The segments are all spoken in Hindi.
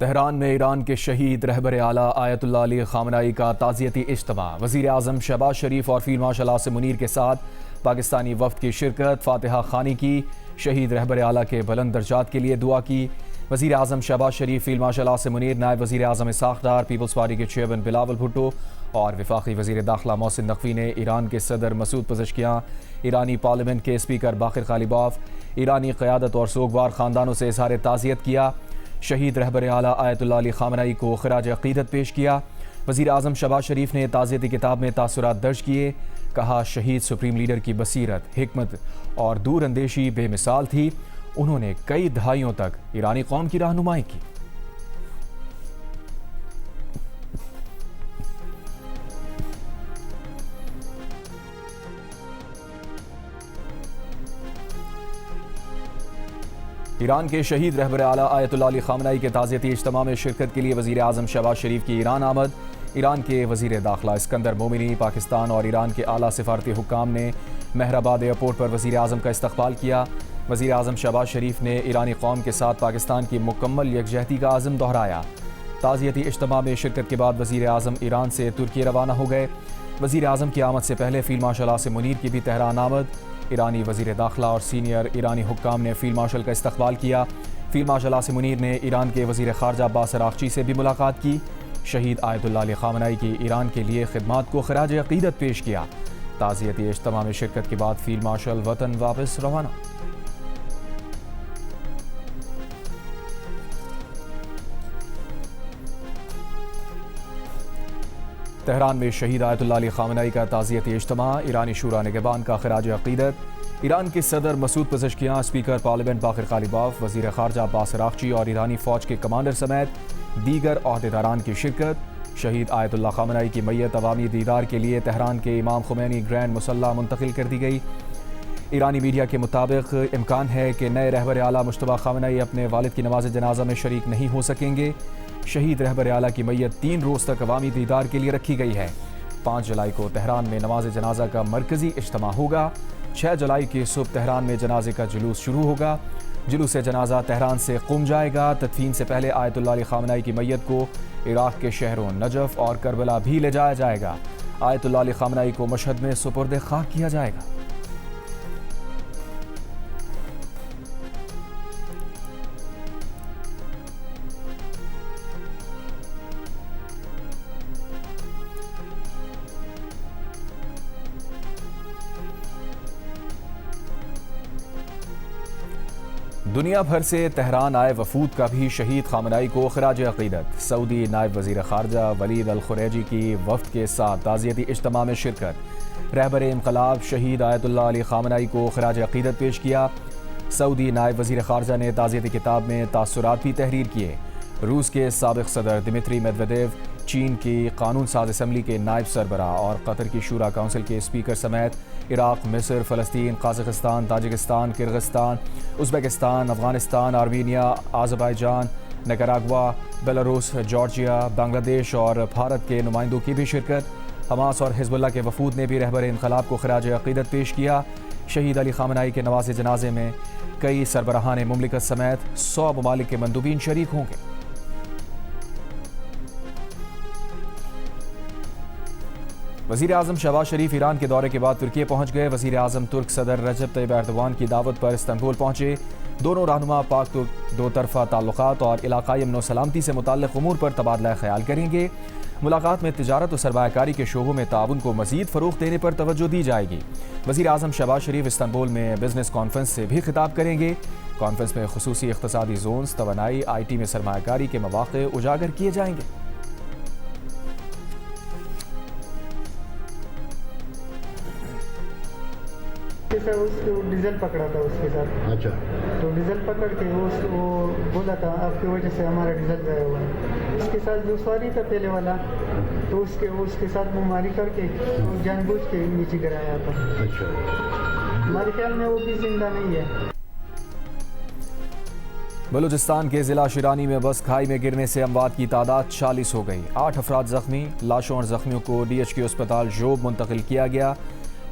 तेहरान में ईरान के शहीद रहबर आला आयतुल्लाह अली खामनाई का ताज़ियती इज्तिमा। वज़ीर आज़म शहबाज शरीफ और फील्ड मार्शल आसिम मुनीर के साथ पाकिस्तानी वफ़द की शिरकत। फातिहा खानी की। शहीद रहबर आला के बुलंद दर्जात के लिए दुआ की। वज़ीर आज़म शहबाज शरीफ, फील्ड मार्शल आसिम मुनीर, नायब वज़ीर आज़म इसहाक़ डार, पीपल्स पार्टी के चेयरमैन बिलावल भुट्टो और वफाकी वज़ीर दाखिला मोहसिन नकवी ने ईरान के सदर मसूद पज़ेश्कियां, ईरानी पार्लियामेंट के स्पीकर बाक़िर ग़ालिबाफ, ईरानी क़यादत और सोगवार ख़ानदानों से इज़हार ताज़ियत किया। शहीद रहबर आला आयतुल्लाह अली खामनाई को ख़िराज अक़ीदत पेश किया। वज़ीर आज़म शहबाज शरीफ ने ताज़ियती किताब में तासुरात दर्ज किए। कहा, शहीद सुप्रीम लीडर की बसीरत, हिकमत और दूरअंदेशी बेमिसाल थी। उन्होंने कई दहाइयों तक ईरानी कौम की रहनुमाई की। ईरान के शहीद रहबर आला आयतुल्लाह अली खामनाई के ताज़ियती इज्तिमा में शिरकत के लिए वज़ीर आज़म शहबाज शरीफ की ईरान आमद। ईरान के वज़ीर दाखिला इस्कंदर मोमिनी, पाकिस्तान और ईरान के आला सिफारती हुक्काम ने महराबाद एयरपोर्ट पर वज़ीर आज़म का इस्तक़बाल किया। वज़ीर आज़म शहबाज शरीफ ने ईरानी कौम के साथ पाकिस्तान की मुकम्मल यकजहती का आज़म दोहराया। ताज़ियती इज्तिमा में शिरकत के बाद वज़ीर आज़म ईरान से तुर्की रवाना हो गए। वज़ीर आज़म की आमद से पहले फील्ड मार्शल आसिम मुनीर की भी तेहरान आमद। ईरानी वज़ीर दाखिला और सीनियर ईरानी हुक्काम ने फील्ड मार्शल का इस्तक़बाल किया। फील्ड मार्शल आसिम मुनीर ने ईरान के वज़ीर ख़ारजा अब्बास अराग़ची से भी मुलाकात की। शहीद आयतुल्लाह अली खामनाई की ईरान के लिए खिदमात को ख़िराज अक़ीदत पेश किया। ताज़ियती इज्तिमा में शिरकत के बाद फील्ड मार्शल वतन वापस रवाना। तेहरान में शहीद आयतुल्लाह अली खामनाई का ताज़ियती इज्तिमा। ईरानी शूरा निगहबान का ख़िराज अक़ीदत। ईरान के सदर मसूद पज़ेश्कियां, स्पीकर पार्लियामेंट बाक़िर ग़ालिबाफ, वज़ीर ख़ारजा अब्बास अराग़ची और ईरानी फ़ौज के कमांडर समेत दीगर अहदेदारान की शिरकत। शहीद आयतुल्लाह खामनाई की मैयत अवामी दीदार के लिए तेहरान के इमाम खुमैनी ग्रैंड मुसल्ला मुंतकिल कर दी गई। ईरानी मीडिया के मुताबिक इम्कान है कि नए रहबर आला मुश्तबा खामनाई अपने वालिद की नमाज जनाजा में शरीक नहीं हो सकेंगे। शहीद रहबर आला की मैयत 3 रोज़ तक अवामी दीदार के लिए रखी गई है। 5 जुलाई को तेहरान में नमाज जनाजा का मरकज़ी इज्तिमा होगा। 6 जुलाई की सुबह तेहरान में जनाजे का जुलूस शुरू होगा। जुलूस जनाजा तेहरान से क़ुम जाएगा। तदफीन से पहले आयतुल्लाह अली खामनाई की मैयत को इराक़ के शहरों नजफ़ और करबला भी ले जाया जाएगा। आयतुल्लाह अली खामनाई को मशहद में सुपुर्द खाक किया जाएगा। दुनिया भर से तेहरान आए वफूद का भी शहीद खामनाई को ख़िराज अक़ीदत। सऊदी नायब वज़ीर ख़ारजा वलीद अल खुरैजी की वफ़द के साथ ताज़ियती इज्तिमा में शिरकत। रहबर इनक़लाब शहीद आयतुल्लाह अली खामनाई को ख़िराज अक़ीदत पेश किया। सऊदी नायब वज़ीर ख़ारजा ने ताज़ियती किताब में तासुरात भी तहरीर किए। रूस के साबिक़ सदर दिमित्री मेदवेदेव, चीन की कानून साज असम्बली के नायब सरबरा और कतर की शूरा काउंसिल के स्पीकर समेत इराक़, मिस्र, फ़लस्तीन, Kazakhstan, Tajikistan, Kyrgyzstan, Uzbekistan, Afghanistan, Armenia, Azerbaijan, Nicaragua, Belarus, Georgia, Bangladesh और भारत के नुमाइंदों की भी शिरकत। हमास और हिज़्बुल्लाह के वफूद ने भी रहबर इनक़लाब को ख़िराज अक़ीदत पेश किया। शहीद अली खामनाई के नवाज़ जनाजे में कई सरबराहान मुमलिकत समेत 100 ममालिक के मंदूबीन शरीक होंगे। वज़ीर आज़म शहबाज शरीफ ईरान के दौरे के बाद तुर्की पहुँच गए। वज़ीर आज़म तुर्क सदर रजब तैयब एर्दोगान की दावत पर इस्तांबुल पहुँचे। दोनों रहनुमा पाक तुर्क दो तरफ़ा ताल्लुक़ात और इलाक़ाई अमन व सलामती से मुतल्लिक़ उमूर पर तबादला ख़याल करेंगे। मुलाकात में तिजारत और सरमायाकारी के शोबों में ताउन को मज़ीद फ़रोग़ देने पर तवज्जो दी जाएगी। वज़ीर आज़म शहबाज शरीफ इस्तांबुल में बिज़नेस कॉन्फ्रेंस से भी खिताब करेंगे। कॉन्फ्रेंस में ख़ुसूसी इक़्तिसादी ज़ोन्स, तवानाई, IT में सरमायाकारी के मौक़े उजागर किए जाएंगे। सर उसको डीजल पकड़ा था उसके साथ। अच्छा, तो डीजल पकड़ के वो बोला था आपकी वजह से हमारा डीजल गया हुआ है। उसके साथ जो सवारी था पहले वाला, तो उसके साथ मुमारी करके वो जानबूझ के नीचे गिराया था। अच्छा, हमारे ख्याल में वो भी जिंदा नहीं है। बलूचिस्तान के ज़िला शिरानी में बस खाई में गिरने से अमवात की तादाद 40 हो गई। 8 अफराद ज़ख्मी। लाशों और ज़ख्मियों को DHQ अस्पताल जोब मुंतकिल किया गया।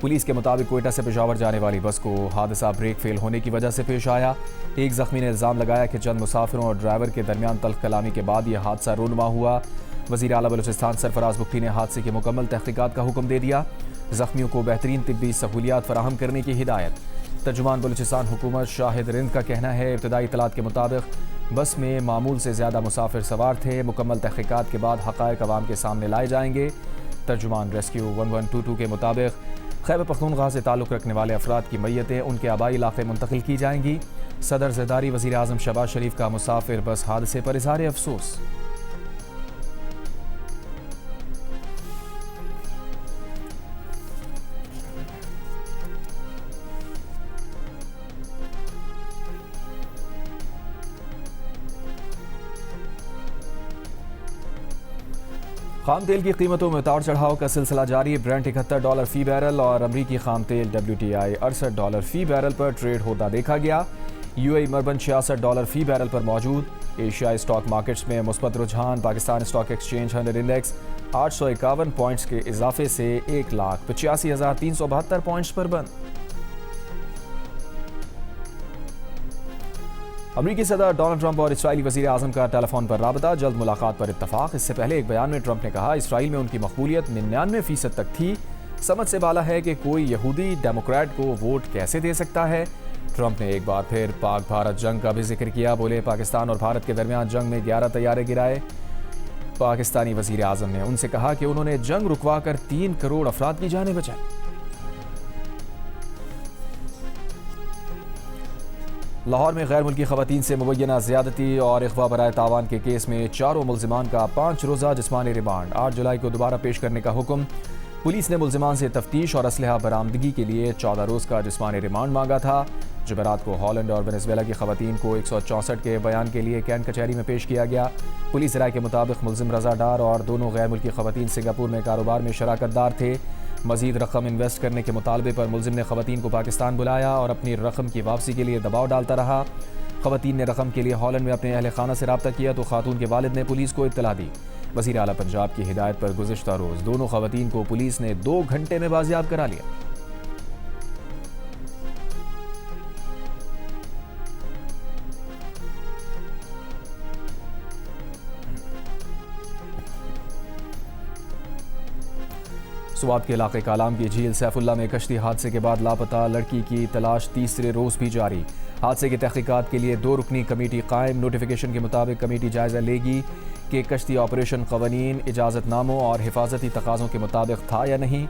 पुलिस के मुताबिक कोयटा से पेशावर जाने वाली बस को हादसा ब्रेक फेल होने की वजह से पेश आया। एक जख्मी ने इल्ज़ाम लगाया कि चंद मुसाफिरों और ड्राइवर के दरमियान तल्ख कलामी के बाद यह हादसा रूनुमा हुआ। वज़ीर आला बलूचिस्तान सरफराज बुख्ती ने हादसे की मुकम्मल तहकीकात का हुक्म दे दिया। जख्मियों को बेहतरीन तिब्बी सहूलियात फराहम करने की हिदायत। तर्जुमान बलूचिस्तान हुकूमत शाहिद रिंद का कहना है, इब्तदाई इतलात के मुताबिक बस में मामूल से ज़्यादा मुसाफिर सवार थे। मुकम्मल तहकीकात के बाद हक़ाइक़ अवाम के सामने लाए जाएंगे। तर्जुमान रेस्क्यू 1122 के मुताबिक खैबर पख्तूनख्वा से ताल्लुक़ रखने वाले अफराद की मैयतें उनके आबाई इलाके मुंतकिल की जाएंगी। सदर ज़रदारी वज़ीर आज़म शहबाज शरीफ का मुसाफिर बस हादसे पर इज़हार अफसोस। खाम तेल की कीमतों में उतार चढ़ाव का सिलसिला जारी। ब्रेंट $71 फी बैरल और अमरीकी खाम तेल WTI $68 फी बैरल पर ट्रेड होता देखा गया। UAE मरबन $66 फी बैरल पर मौजूद। एशियाई स्टॉक मार्केट्स में मुस्बत रुझान। Pakistan stock exchange 100 index 851 points के इजाफे से 1,85,372 पॉइंट्स पर बंद। अमरीकी सदर डोनाल्ड ट्रंप और इसराइली वज़ीर आज़म का टेलीफोन पर राबता, जल्द मुलाकात पर इत्तफाक। इससे पहले एक बयान में ट्रंप ने कहा, इसराइल में उनकी मकबूलियत 99% तक थी। समझ से बाला है कि कोई यहूदी डेमोक्रेट को वोट कैसे दे सकता है। ट्रंप ने एक बार फिर पाक भारत जंग का भी जिक्र किया। बोले, पाकिस्तान और भारत के दरमियान जंग में 11 तैयारे गिराए। पाकिस्तानी वज़ीर आज़म ने उनसे कहा कि उन्होंने जंग रुकवा कर 3 करोड़ अफराद की जानें बचाई। लाहौर में गैर मुल्की खवातीन से मुबैना ज़्यादती और अगवा बराए तावान के केस में 4 मुल्ज़िमान का 5 रोज़ा जिस्मानी रिमांड। 8 जुलाई को दोबारा पेश करने का हुक्म। पुलिस ने मुल्ज़िमान से तफ्तीश और असलहा बरामदगी के लिए 14 रोज़ का जिस्मानी रिमांड मांगा था। जुमेरात को हॉलैंड और वेनेज़ुएला की खवातीन को 164 के बयान के लिए कैंट कचहरी में पेश किया गया। पुलिस राय के मुताबिक मुल्ज़िम रज़ा डार और दोनों गैर मुल्की खवातीन सिंगापुर में कारोबार में शराकतदार थे। मजीद रकम इन्वेस्ट करने के मुतालबे पर मुल्ज़िम ने खवातीन को पाकिस्तान बुलाया और अपनी रकम की वापसी के लिए दबाव डालता रहा। खवातीन ने रकम के लिए हॉलैंड में अपने अहल खाना से रब्ता किया तो खातून के वालिद ने पुलिस को इत्तला दी। वज़ीर आला पंजाब की हिदायत पर गुज़िश्ता रोज़ दोनों खवातीन को पुलिस ने 2 घंटे में बाजियाब करा लिया। स्वात के इलाके कालाम की झील सैफुल्ला में कश्ती हादसे के बाद लापता लड़की की तलाश तीसरे रोज़ भी जारी। हादसे की तहकीकात के लिए 2 रुकनी कमेटी कायम। नोटिफिकेशन के मुताबिक कमेटी जायज़ा लेगी कि कश्ती ऑपरेशन क़वानीन, इजाज़तनामों और हिफाजती तकाज़ों के मुताबिक था या नहीं।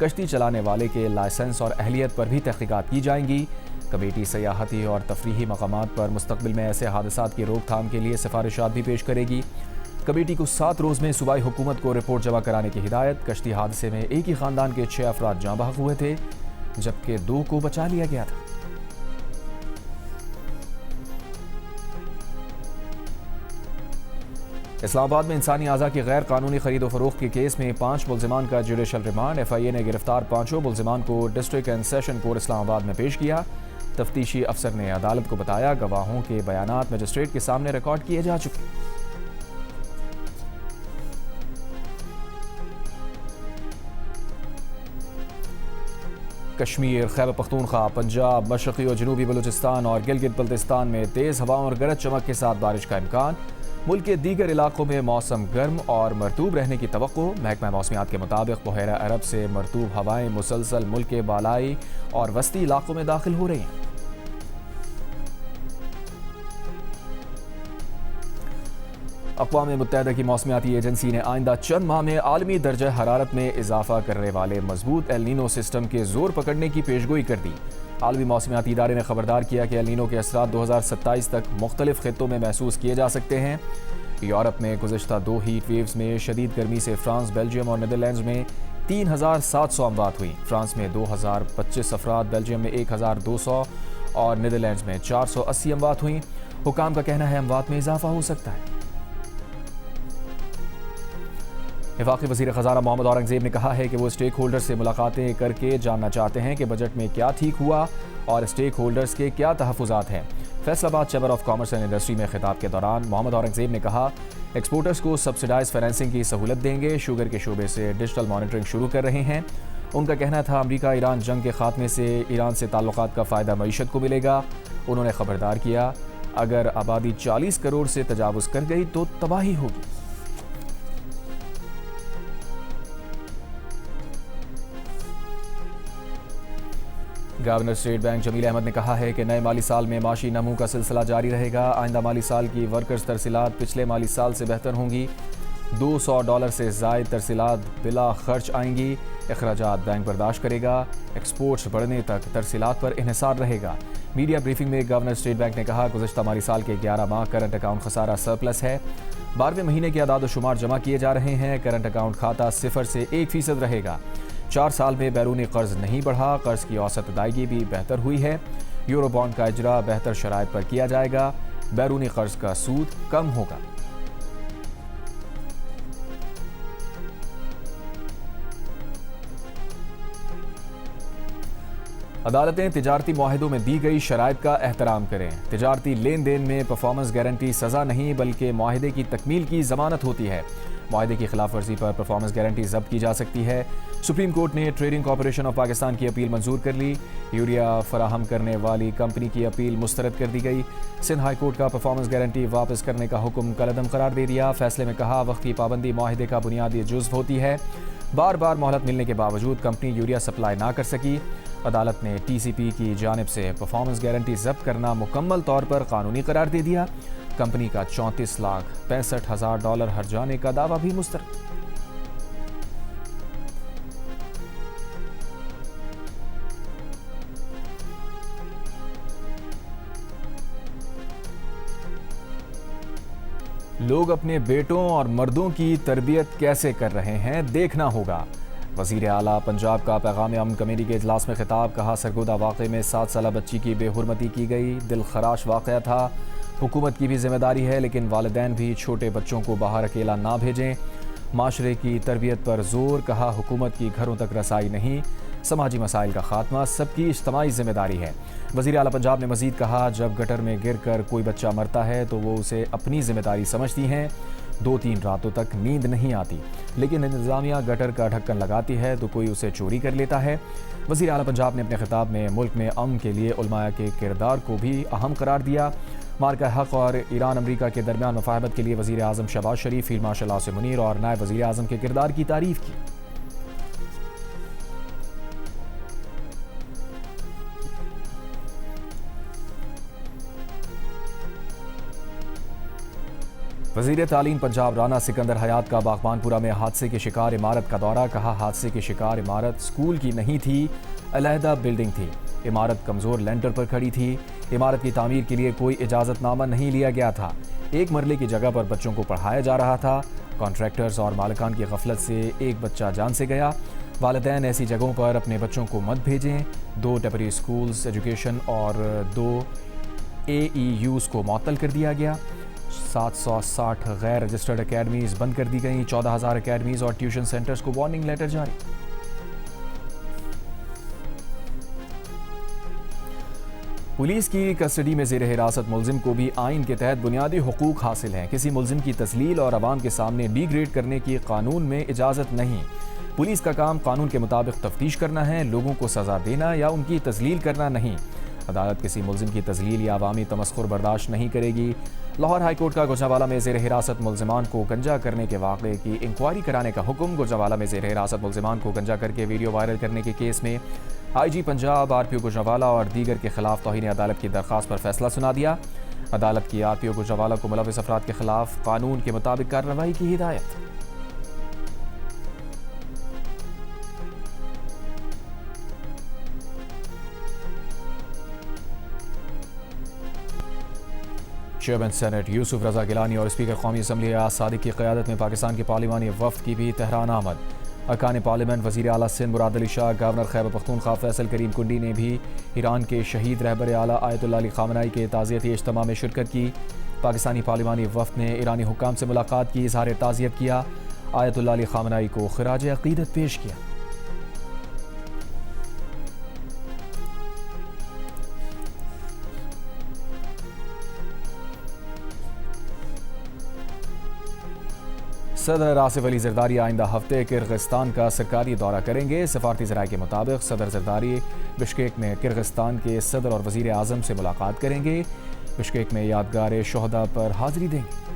कश्ती चलाने वाले के लाइसेंस और अहलियत पर भी तहकीकात की जाएंगी। कमेटी सयाहती और तफरीही मकामात पर मुस्तक़बिल में ऐसे हादसात की रोकथाम के लिए सिफारिशात भी पेश करेगी। कमेटी को 7 रोज़ में सूबाई हुकूमत को रिपोर्ट जमा कराने की हिदायत। कश्ती हादसे में एक ही ख़ानदान के 6 अफराद जाँ बहक हुए थे, जबकि 2 को बचा लिया गया था। इस्लामाबाद में इंसानी आज़ा की गैर कानूनी खरीदो फरोख्त के केस में 5 मुल्ज़िमान का जुडिशल रिमांड। FIA ने गिरफ्तार 5 मुल्ज़िमान को district and session court Islamabad में पेश किया। तफ्तीशी अफसर ने अदालत को बताया, गवाहों के बयानात मजिस्ट्रेट के सामने रिकॉर्ड किए जा चुके। कश्मीर, खैबर पख्तूनख्वा, पंजाब, मशरक़ी और जनूबी बलूचिस्तान और गिलगित बल्तिस्तान में तेज़ हवाओं और गरज चमक के साथ बारिश का इम्कान। मुल्क के दीगर इलाकों में मौसम गर्म और मरतूब रहने की तवक्को। महकमा मौसमियात के मुताबिक बहरा अरब से मरतूब हवाएं मुसलसल मुल्क के बालाई और वस्ती इलाकों में दाखिल हो रही हैं। अक़वाम मुत्तहिदा की मौसमियाती एजेंसी ने आइंदा चंद माह में आलमी दर्जा हरारत में इजाफा करने वाले मजबूत एल नीनो सिस्टम के जोर पकड़ने की पेशगोई कर दी। आलमी मौसमियाती इदारे ने खबरदार किया कि एल नीनो के असरात 2027 तक मुख्तलिफ खित्तों में महसूस किए जा सकते हैं। यूरोप में गुज़िश्ता 2 हीट वेव्स में शदीद गर्मी से फ्रांस, बेल्जियम और नीदरलैंड्स में 3700 अमवात हुई। फ्रांस में 2025 अफराद, बेल्जियम में 1200 और नीदरलैंड्स में 480 अमवात हुई। हुकाम का कहना है अमवात में इजाफा हो सकता है। वफाकी वज़ीर ख़ज़ाना मोहम्मद औरंगज़ेब ने कहा है कि वो स्टेक होल्डर्स से मुलाकातें करके जानना चाहते हैं कि बजट में क्या ठीक हुआ और स्टेक होल्डर्स के क्या तहफ़्फ़ुज़ात हैं। Faisalabad chamber of commerce and industry में खिताब के दौरान मोहम्मद औरंगज़ेब ने कहा, एक्सपोर्टर्स को सब्सिडाइज फाइनेंसिंग की सहूलत देंगे। शुगर के शोबे से डिजिटल मॉनिटरिंग शुरू कर रहे हैं। उनका कहना था अमेरिका ईरान जंग के खात्मे से ईरान से ताल्लुकात का फ़ायदा मईशत को मिलेगा। उन्होंने खबरदार किया, अगर आबादी 40 करोड़ से तजावुज़ कर गई तो तबाही होगी। Governor state bank Jameel Ahmed ने कहा है कि नए माली साल में माशी नमू का सिलसिला जारी रहेगा। आइंदा माली साल की वर्कर्स तरसीलात पिछले माली साल से बेहतर होंगी। $200 से ज़ायद तरसीलात बिला खर्च आएंगी। अखराजात बैंक बर्दाश्त करेगा। एक्सपोर्ट्स बढ़ने तक तरसीलात पर इन्हिसार रहेगा। मीडिया ब्रीफिंग में गवर्नर स्टेट बैंक ने कहा, गुज़श्ता माली साल के 11 माह करंट अकाउंट खसारा सरप्लस है। 12वें महीने के अदाद शुमार जमा किए जा रहे हैं। करंट अकाउंट खाता 0 से 1% रहेगा। 4 साल में बैरूनी कर्ज नहीं बढ़ा। कर्ज की औसत अदायगी भी बेहतर हुई है। यूरो बॉन्ड का इजरा बेहतर शराइत पर किया जाएगा। बैरूनी कर्ज का सूद कम होगा। अदालतें तिजारती मुआहिदों में दी गई शराइत का एहतराम करें। तिजारती लेन देन में परफॉर्मेंस गारंटी सज़ा नहीं बल्कि मुआहिदे की तकमील की जमानत होती है। मुआहिदे की खिलाफ वर्जी पर परफॉर्मेंस गारंटी जब्त की जा सकती है। सुप्रीम कोर्ट ने ट्रेडिंग कॉरपोरेशन ऑफ पाकिस्तान की अपील मंजूर कर ली। यूरिया फराहम करने वाली कंपनी की अपील मुस्तरद कर दी गई। सिंध हाई कोर्ट का परफॉर्मेंस गारंटी वापस करने का हुक्म कलअदम करार दे दिया। फैसले में कहा, वक्त की पाबंदी मुआहिदे का बुनियादी जुज़्व होती है। बार बार मोहलत मिलने के बावजूद कंपनी यूरिया सप्लाई ना कर सकी। अदालत ने TCP की जानिब से परफॉर्मेंस गारंटी जब्त करना मुकम्मल तौर पर कानूनी करार दे दिया। कंपनी का $34,65,000 हर्जाने का दावा भी मुस्तरद। लोग अपने बेटों और मर्दों की तरबियत कैसे कर रहे हैं, देखना होगा। वज़ीर आला पंजाब का पैगाम अमन कमेटी के इजलास में खिताब। कहा, सरगोदा वाक़े में 7 साला बच्ची की बेहुरमती की गई। दिल खराश वाक़या था। हुकूमत की भी जिम्मेदारी है, लेकिन वालिदैन भी छोटे बच्चों को बाहर अकेला ना भेजें। माशरे की तरबियत पर जोर। कहा, हुकूमत की घरों तक रसाई नहीं, समाजी मसाइल का खात्मा सबकी इज्तिमाई जिम्मेदारी है। वज़ीर आला पंजाब ने मज़ीद कहा, जब गटर में गिर कर कोई बच्चा मरता है तो वो उसे अपनी जिम्मेदारी समझती हैं। 2-3 रातों तक नींद नहीं आती, लेकिन इंतज़ामिया गटर का ढक्कन लगाती है तो कोई उसे चोरी कर लेता है। वज़ीर आला पंजाब ने अपने खिताब में मुल्क में अमन के लिए उलमाया के किरदार को भी अहम करार दिया। मार्का हक़ और ईरान अमरीका के दरमियान मुफाहमत के लिए वज़ीर आज़म शहबाज शरीफ, फील्ड मार्शल आसिम मुनीर और नायब वज़ीर आज़म के किरदार की तारीफ़ की। वज़ीर तालीम पंजाब राना सिकंदर हयात का बागबानपुरा में हादसे के शिकार इमारत का दौरा। कहा, हादसे के शिकार इमारत स्कूल की नहीं थी, अलहदा बिल्डिंग थी। इमारत कमज़ोर लेंटर पर खड़ी थी। इमारत की तामीर के लिए कोई इजाज़तनामा नहीं लिया गया था। 1 मरले की जगह पर बच्चों को पढ़ाया जा रहा था। कॉन्ट्रैक्टर्स और मालिकान की गफलत से एक बच्चा जान से गया। वालिदैन ऐसी जगहों पर अपने बच्चों को मत भेजें। 2 टेम्परेरी स्कूल्स एजुकेशन और 2 AEUs को मुअत्तल कर दिया गया। 760 गैर रजिस्टर्ड अकेडमीज़ बंद कर दी गई। 14,000 अकेडमीज़ और ट्यूशन सेंटर्स को वार्निंग लेटर जारी। पुलिस की कस्टडी में ज़ेर हिरासत मुलजिम को भी आइन के तहत बुनियादी हुकूक हासिल हैं। किसी मुलजिम की तस्लील और अवाम के सामने डिग्रेड करने की कानून में इजाज़त नहीं। पुलिस का काम कानून के मुताबिक तफ्तीश करना है, लोगों को सज़ा देना या उनकी तस्लील करना नहीं। अदालत किसी मुलजिम की तस्लील या अवामी तमस्खुर बर्दाश्त नहीं करेगी। लाहौर हाई कोर्ट का गुजरांवाला में ज़ेर हिरासत मुलजिमान को गंजा करने के वाक़े की इंक्वायरी कराने का हुक्म। गुजरांवाला में ज़ेर हिरासत मुलजिमान को गंजा करके वीडियो वायरल करने के केस में IG पंजाब, RPO गुजरांवाला और दीगर के खिलाफ तौहीन अदालत की दरख्वास्त पर फैसला सुना दिया। अदालत की RPO गुजरांवाला को मुलविस अफराद के खिलाफ कानून के मुताबिक कार्रवाई की हिदायत। चेयरमैन सेनेट यूसुफ रजा गिलानी और स्पीकर कौमी असम्बली अयाज सादिक की क़यादत में पाकिस्तान के पार्लिमानी वफ़द की भी तेहरान आमद। अरकान पार्लियामेंट वज़ीर आला सिंध मुराद अली शाह, गवर्नर खैबर पख्तूनख्वा फैसल करीम कुंडी ने भी ईरान के शहीद रहबर आला आयतुल्लाह अली ख़ामनई के ताज़ियती इज्तिमा में शिरकत की। पाकिस्तानी पार्लिमानी वफ़द ने ईरानी हुक्काम से मुलाकात की, इज़हार ताज़ियत किया। आयतुल्लाह अली ख़ामनई को ख़िराज अक़ीदत पेश किया। सदर आसिफ अली जरदारी आइंदा हफ्ते किर्गिस्तान का सरकारी दौरा करेंगे। सफारती ज़राए के मुताबिक सदर जरदारी बिश्केक में किर्गिस्तान के सदर और वज़ीर आज़म से मुलाकात करेंगे। बिश्केक में यादगार शोहदा पर हाजिरी देंगे।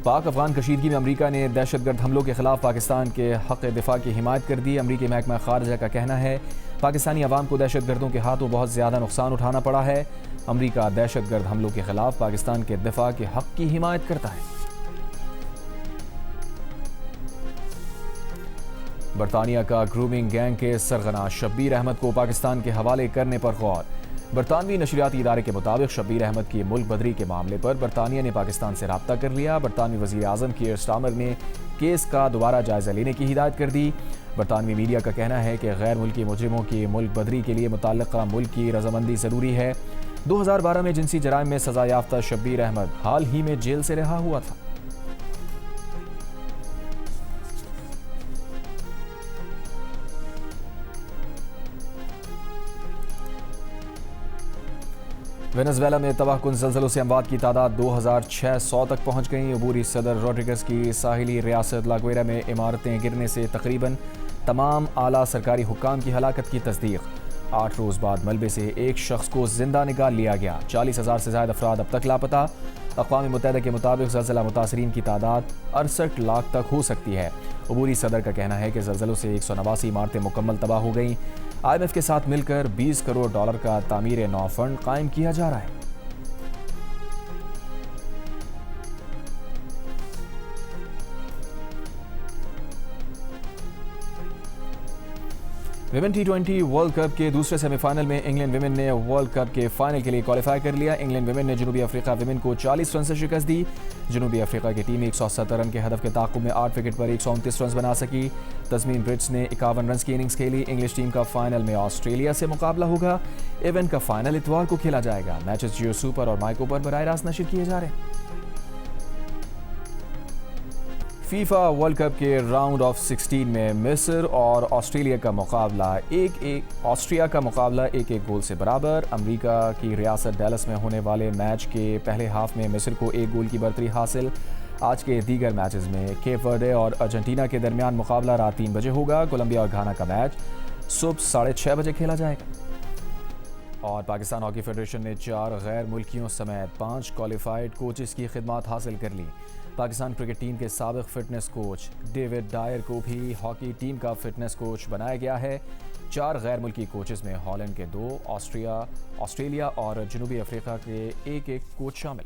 पाक अफगान कशीदगी में अमरीका ने दहशतगर्द हमलों के खिलाफ पाकिस्तान के हक़ दिफा की हिमायत कर दी। अमरीकी महकमा खारजा का कहना है पाकिस्तानी अवाम को दहशतगर्दों के हाथों बहुत ज़्यादा नुकसान उठाना पड़ा है। अमरीका दहशतगर्द हमलों के खिलाफ पाकिस्तान के दिफा के हक़ की हिमायत करता है। बरतानिया का ग्रूमिंग गैंग के सरगना शब्बीर अहमद को पाकिस्तान के हवाले करने पर गौर। बरतानवी नशरियाती इदारे के मुताबिक शब्बीर अहमद की मुल्क बदरी के मामले पर बरतानिया ने पाकिस्तान से रब्ता कर लिया। बरतानवी वज़ीर आज़म कीयर स्टारमर ने केस का दोबारा जायजा लेने की हिदायत कर दी। बरतानवी मीडिया का कहना है कि गैर मुल्की मुजरिमों की मुल्क बदरी के लिए मुतल्लिका मुल्क की रजामंदी ज़रूरी है। 2012 में जिनसी जराइम में सजा याफ्ता शब्बीर अहमद हाल ही में जेल से रिहा हुआ था। वेनेजुएला में तबाहकुन ज़लज़लों से अमवात की तादाद 2600 तक पहुंच गई। अबूरी सदर रोड्रिगस की साहिली रियासत लागुएरा में इमारतें गिरने से तकरीबन तमाम आला सरकारी हुक्काम की हलाकत की तस्दीक। 8 रोज़ बाद मलबे से एक शख्स को जिंदा निकाल लिया गया। 40,000 से ज़्यादा अफराद अब तक लापता। अक़वाम मुत्तहिदा के मुताबिक ज़लज़ला मुतासरीन की तादाद 68 लाख तक हो सकती है। अबूरी सदर का कहना है कि ज़लज़लों से 189 इमारतें मुकम्मल तबाह हो गईं। IMF के साथ मिलकर $20 करोड़ का तामीर नौ फंड कायम किया जा रहा है। विमेन T20 वर्ल्ड कप के दूसरे सेमीफाइनल में इंग्लैंड विमेन ने वर्ल्ड कप के फाइनल के लिए क्वालिफाई कर लिया। इंग्लैंड विमेन ने जनूबी अफ्रीका विमेन को 40 रन से शिकस्त दी। जनूबी अफ्रीका की टीम 170 रन के हदफ के ताक़ुब में 8 विकेट पर 129 रन बना सकी। तस्मीन ब्रिट्स ने 51 रन की इनिंग्स खेली। इंग्लिश टीम का फाइनल में ऑस्ट्रेलिया से मुकाबला होगा। इवेंट का फाइनल इतवार को खेला जाएगा। मैचेस जियो सुपर और माइको पर बराह रास्त नशर किए जा रहे हैं। फीफा वर्ल्ड कप के राउंड ऑफ 16 में मिस्र और ऑस्ट्रिया का मुकाबला 1-1 गोल से बराबर। अमेरिका की रियासत डैलस में होने वाले मैच के पहले हाफ में मिस्र को 1 गोल की बढ़तरी हासिल। आज के दीगर मैचेस में केप वर्डे और अर्जेंटीना के दरमियान मुकाबला रात 3 बजे होगा। कोलंबिया और घाना का मैच सुबह 6:30 बजे खेला जाएगा। और पाकिस्तान हॉकी फेडरेशन ने 4 गैर मुल्कियों समेत 5 क्वालिफाइड कोचेस की खिदमत हासिल कर ली। पाकिस्तान क्रिकेट टीम के साबिक फिटनेस कोच डेविड डायर को भी हॉकी टीम का फिटनेस कोच बनाया गया है। 4 गैर मुल्की कोचेस में हॉलैंड के 2, ऑस्ट्रेलिया और जनूबी अफ्रीका के 1 कोच शामिल।